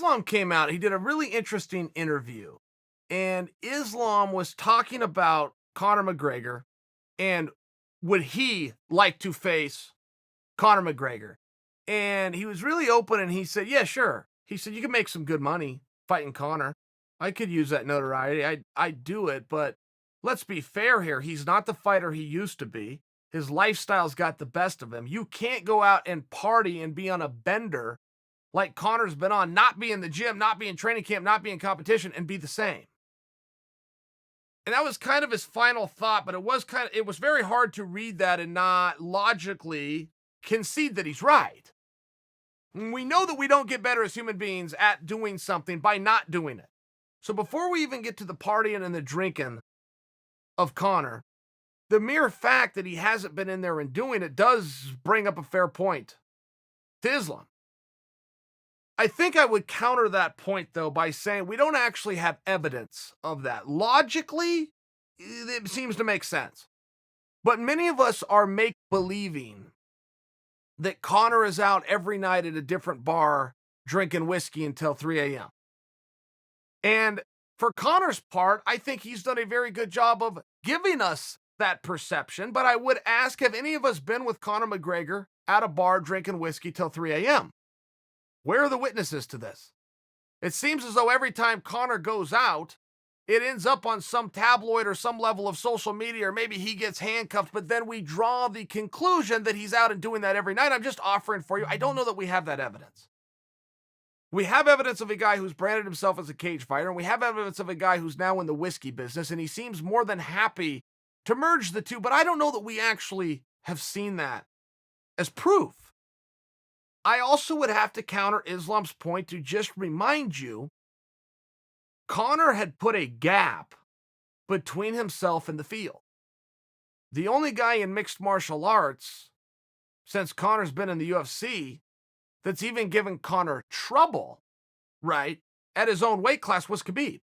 Islam came out. He did a really interesting interview. And Islam was talking about Conor McGregor and would he like to face Conor McGregor? And he was really open and he said, yeah, sure. He said, you can make some good money fighting Conor. I could use that notoriety. I'd do it, but let's be fair here. He's not the fighter he used to be. His lifestyle's got the best of him. You can't go out and party and be on a bender like Conor's been on, not be in the gym, not be in training camp, not be in competition, and be the same. And that was kind of his final thought, but it was very hard to read that and not logically concede that he's right. We know that we don't get better as human beings at doing something by not doing it. So before we even get to the partying and the drinking of Conor, the mere fact that he hasn't been in there and doing it does bring up a fair point to Islam. I think I would counter that point, though, by saying we don't actually have evidence of that. Logically, it seems to make sense. But many of us are make-believing that Conor is out every night at a different bar drinking whiskey until 3 a.m. And for Conor's part, I think he's done a very good job of giving us that perception. But I would ask, have any of us been with Conor McGregor at a bar drinking whiskey till 3 a.m.? Where are the witnesses to this? It seems as though every time Conor goes out, it ends up on some tabloid or some level of social media, or maybe he gets handcuffed, but then we draw the conclusion that he's out and doing that every night. I'm just offering for you. I don't know that we have that evidence. We have evidence of a guy who's branded himself as a cage fighter, and we have evidence of a guy who's now in the whiskey business, and he seems more than happy to merge the two, but I don't know that we actually have seen that as proof. I also would have to counter Islam's point to just remind you, Conor had put a gap between himself and the field. The only guy in mixed martial arts, since Conor's been in the UFC, that's even given Conor trouble, right, at his own weight class was Khabib.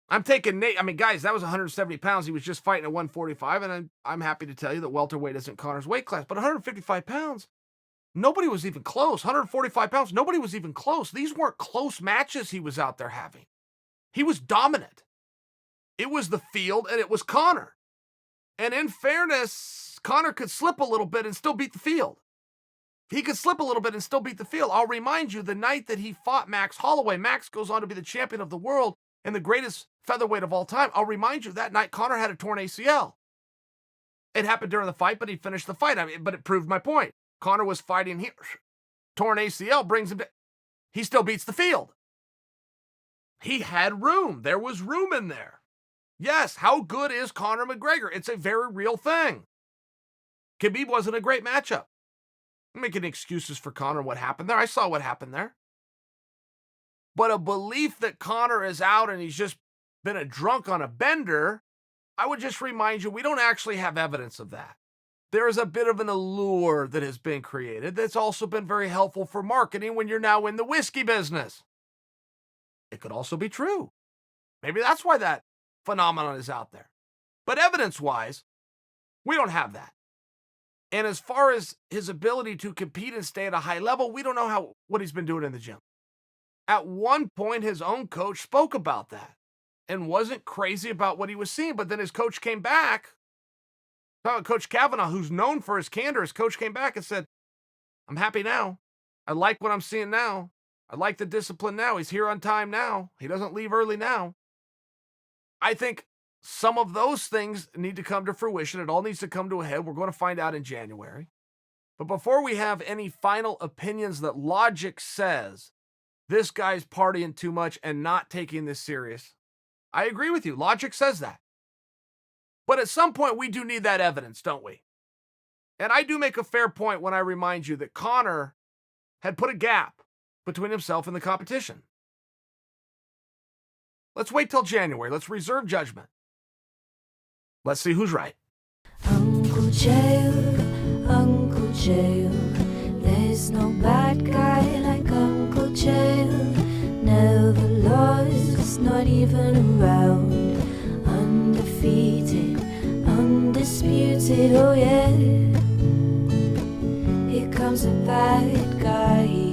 I'm taking Nate. I mean, guys, that was 170 pounds. He was just fighting at 145, and I'm happy to tell you that welterweight isn't Conor's weight class. But 155 pounds, nobody was even close. 145 pounds, nobody was even close. These weren't close matches he was out there having. He was dominant. It was the field, and it was Conor. And in fairness, Conor could slip a little bit and still beat the field. He could slip a little bit and still beat the field. I'll remind you, the night that he fought Max Holloway, Max goes on to be the champion of the world and the greatest featherweight of all time. I'll remind you, that night Conor had a torn ACL. It happened during the fight, but he finished the fight. But it proved my point. Conor was fighting here. Torn ACL brings him to... He still beats the field. He had room. There was room in there. Yes, how good is Conor McGregor? It's a very real thing. Khabib wasn't a great matchup. I'm making excuses for Conor and what happened there. I saw what happened there. But a belief that Conor is out and he's just been a drunk on a bender, I would just remind you, we don't actually have evidence of that. There is a bit of an allure that has been created that's also been very helpful for marketing when you're now in the whiskey business. It could also be true. Maybe that's why that phenomenon is out there. But evidence-wise, we don't have that. And as far as his ability to compete and stay at a high level, we don't know what he's been doing in the gym. At one point, his own coach spoke about that and wasn't crazy about what he was seeing. But then his coach came back, Coach Kavanaugh, who's known for his candor, his coach came back and said, I'm happy now. I like what I'm seeing now. I like the discipline now. He's here on time now. He doesn't leave early now. I think some of those things need to come to fruition. It all needs to come to a head. We're going to find out in January. But before we have any final opinions that logic says this guy's partying too much and not taking this serious, I agree with you. Logic says that. But at some point, we do need that evidence, don't we? And I do make a fair point when I remind you that Conor had put a gap between himself and the competition. Let's wait till January. Let's reserve judgment. Let's see who's right. Uncle Chael, there's no bad guy like Uncle Chael. Never lost, not even around. Undefeated, undisputed, oh yeah. Here comes a bad guy.